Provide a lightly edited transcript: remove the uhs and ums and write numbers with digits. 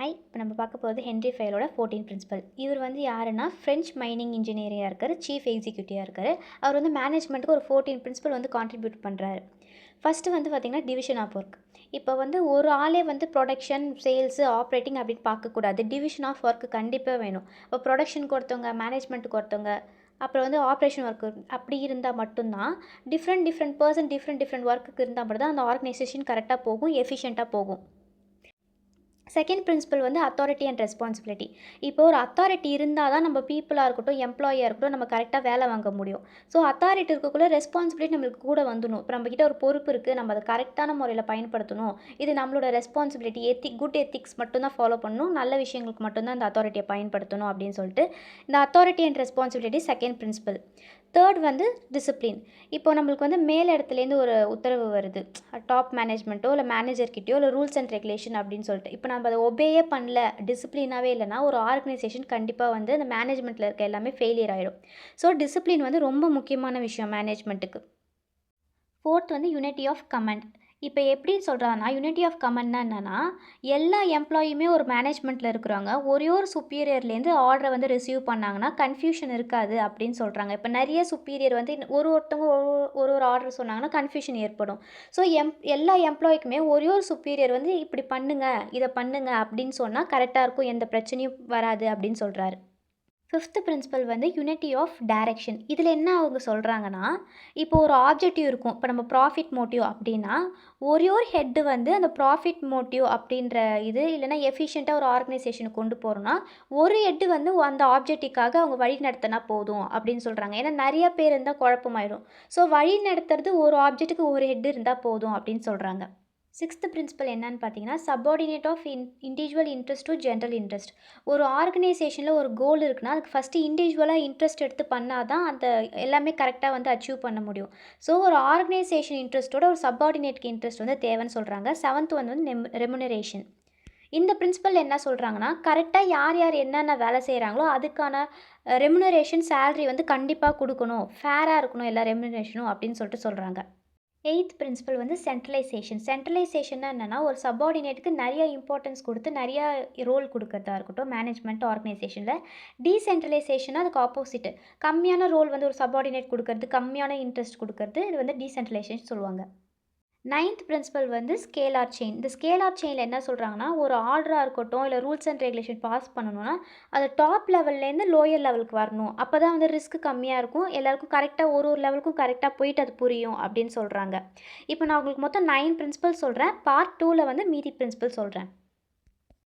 Hi, இப்போ நம்ம பார்க்க போகிறது ஹென்ரி ஃபயலோட 14 பிரின்சிபல். இவர் வந்து யாருன்னா ஃப்ரெஞ்ச் மைனிங் இன்ஜினியரிங்காக இருக்கார், சீஃப் எக்ஸிக்யூட்டிவாக இருக்கார். அவர் வந்து மேனேஜ்மெண்ட்டுக்கு ஒரு 14 பிரின்சிபல் வந்து கான்ட்ரிபியூட் பண்ணுறாரு. ஃபஸ்ட்டு வந்து பார்த்திங்கன்னா டிவிஷன் ஆஃப் ஒர்க். இப்போ வந்து ஒரு ஆளே வந்து ப்ரொடக்ஷன், சேல்ஸு, ஆப்ரேட்டிங் அப்படின்னு பார்க்கக்கூடாது. டிவிஷன் ஆஃப் ஒர்க் கண்டிப்பாக வேணும். இப்போ ப்ரொடக்ஷனுக்கு ஒருத்தவங்க, மேனேஜ்மெண்ட்டுக்கு ஒருத்தவங்க, அப்புறம் வந்து ஆப்ரேஷன் ஒர்க்கு அப்படி இருந்தால் மட்டும்தான் டிஃப்ரெண்ட் பர்சன் டிஃப்ரெண்ட் ஒர்க்குக்கு இருந்தால் மட்டும் தான் அந்த ஆர்கனைசேஷன் கரெக்டாக போகும், எஃபிஷியண்ட்டாக போகும். செகண்ட் பிரின்சிபல் வந்து அத்தாரிட்டி அண்ட் ரெஸ்பான்சிபிலிட்டி. இப்போ ஒரு அத்தாரிட்டி இருந்தால் தான் நம்ம பீப்புளாக இருக்கட்டும், எம்ப்ளாயியாக இருக்கட்டும், நம்ம கரெக்டாக வேலை வாங்க முடியும். ஸோ அத்தாரிட்டி இருக்கக்குள்ள ரெஸ்பான்சிபிலிட்டி நம்மளுக்கு கூட வந்துடும். இப்போ நம்மக்கிட்ட ஒரு பொறுப்பு இருக்குது, நம்ம அதை கரெக்டான முறையில் பயன்படுத்தணும். இது நம்மளோட ரெஸ்பான்சிபிலிட்டி, குட் எத்திக்ஸ் மட்டும்தான் ஃபாலோ பண்ணணும், நல்ல விஷயங்களுக்கு மட்டும்தான் இந்த அத்தாரிட்டியை பயன்படுத்தணும் அப்படின்னு சொல்லிட்டு இந்த authority and responsibility second principle. Third வந்து டிசிப்ளின். இப்போ நம்மளுக்கு வந்து மேல் இடத்துலேருந்து ஒரு உத்தரவு வருது, டாப் மேனேஜ்மெண்ட்டோ இல்லை மேனேஜர்கிட்டயோ இல்லை ரூல்ஸ் அண்ட் ரெகுலேஷன் அப்படின்னு சொல்லிட்டு. இப்போ நம்ம அதை ஒபேயே பண்ணல, டிசிப்ளினாகவே இல்லைனா ஒரு ஆர்கனைசேஷன் கண்டிப்பாக வந்து அந்த மேனேஜ்மெண்ட்டில் இருக்க எல்லாமே ஃபெயிலியர் ஆகிடும். ஸோ டிசிப்ளின் வந்து ரொம்ப முக்கியமான விஷயம் மேனேஜ்மெண்ட்டுக்கு. ஃபோர்த் வந்து யூனிட்டி ஆஃப் கமாண்ட். இப்போ எப்படி சொல்கிறாங்கன்னா, யூனிட்டி ஆஃப் கமாண்ட்னா என்னென்னா, எல்லா எம்ப்ளாயுமே ஒரு மேனேஜ்மெண்ட்டில் இருக்கிறவங்க ஒரே ஒரு சுப்பீரியர்லேருந்து ஆர்டரை வந்து ரிசீவ் பண்ணாங்கன்னா கன்ஃபியூஷன் இருக்காது அப்படின்னு சொல்கிறாங்க. இப்போ நிறைய சுப்பீரியர் வந்து ஒருத்தவங்க ஒரு ஆர்டர் சொன்னாங்கன்னா கன்ஃபியூஷன் ஏற்படும். ஸோ எல்லா எம்ப்ளாய்க்குமே ஒரே ஒரு சுப்பீரியர் வந்து இப்படி பண்ணுங்க, இதை பண்ணுங்க அப்படின்னு சொன்னால் கரெக்டாக இருக்கும், எந்த பிரச்சனையும் வராது அப்படின்னு சொல்கிறாரு. ஃபிஃப்த்து பிரின்சிபல் வந்து யூனிட்டி ஆஃப் டைரக்ஷன். இதில் என்ன அவங்க சொல்கிறாங்கன்னா, இப்போ ஒரு ஆப்ஜெக்டிவ் இருக்கும். இப்போ நம்ம ப்ராஃபிட் மோட்டிவ் அப்படின்னா, ஒரே ஒரு ஹெட்டு வந்து அந்த ப்ராஃபிட் மோட்டிவ் அப்படின்ற இது இல்லைனா எஃபிஷியண்ட்டாக ஒரு ஆர்கனைசேஷனுக்கு கொண்டு போகிறோன்னா, ஒரு ஹெட்டு வந்து அந்த ஆப்ஜெக்டிவ்காக அவங்க வழி நடத்தினா போதும் அப்படின்னு சொல்கிறாங்க. ஏன்னா நிறைய பேர் இருந்தால் குழப்பமாயிடும். ஸோ வழி நடத்துறது ஒரு ஆப்ஜெக்ட்டுக்கு ஒரு ஹெட் இருந்தால் போதும் அப்படின்னு சொல்கிறாங்க. சிக்ஸ்த்து பிரின்சிபல் என்னன்னு பார்த்தீங்கன்னா, subordinate of individual interest to general interest. ஒரு ஆர்கனைசேஷனில் ஒரு கோல் இருக்குன்னா, அதுக்கு ஃபஸ்ட்டு இண்டிவிஜுவலாக இன்ட்ரெஸ்ட் எடுத்து பண்ணால் தான் அந்த எல்லாமே கரெக்டாக வந்து அச்சீவ் பண்ண முடியும். ஸோ ஒரு ஆர்கனைசேஷன் இன்ட்ரெஸ்ட்டோட ஒரு சப்பார்டினேட்க்கு இன்ட்ரெஸ்ட் வந்து தேவைன்னு சொல்கிறாங்க. செவன்த் வந்து ரெமுனரேஷன். இந்த பிரின்சிபல் என்ன சொல்கிறாங்கன்னா, கரெக்டாக யார் யார் என்னென்ன வேலை செய்கிறாங்களோ அதுக்கான ரெமுனரேஷன் சேலரி வந்து கண்டிப்பாக கொடுக்கணும், ஃபேராக இருக்கணும் எல்லா ரெமுனரேஷனும் அப்படின்னு சொல்கிறாங்க. எய்த் பிரின்சிபல் வந்து சென்ட்ரலைசேஷன். சென்ட்ரலைசேஷன்னா என்னென்னா, ஒரு சப்பார்டினேட்டுக்கு நிறைய இம்பார்ட்டன்ஸ் கொடுத்து நிறையா ரோல் கொடுக்கறதா இருக்கட்டும் மேனேஜ்மெண்ட் ஆர்கனைசேஷனில். டீசென்ட்ரலைசேஷன்னா அதுக்கு ஆப்போசிட்டு. கம்மியான ரோல் வந்து ஒரு சப்பார்டினேட் கொடுக்கறது, கம்மியான இன்ட்ரெஸ்ட் கொடுக்கறது, இது வந்து டீசென்ட்ரலைசேஷன் சொல்லுவாங்க. நைன்த் பிரின்சிபல் வந்து ஸ்கேலார் செயின். இந்த ஸ்கேலார் செயினில் என்ன சொல்கிறாங்கன்னா, ஒரு ஆர்டராக இருக்கட்டும் இல்லை ரூல்ஸ் அண்ட் ரெகுலேஷன் பாஸ் பண்ணணும்னா அது டாப் லெவல்லேருந்து லோயர் லெவலுக்கு வரணும். அப்போ தான் வந்து ரிஸ்க் கம்மியாக இருக்கும், எல்லாருக்கும் கரெக்டாக ஒரு லெவலுக்கும் கரெக்டாக போயிட்டு அது புரியும் அப்படின்னு சொல்கிறாங்க. இப்போ நான் உங்களுக்கு மொத்தம் 9 பிரின்சிபல் சொல்கிறேன். பார்ட் 2ல் வந்து மீதி பிரின்சிபல் சொல்கிறேன்.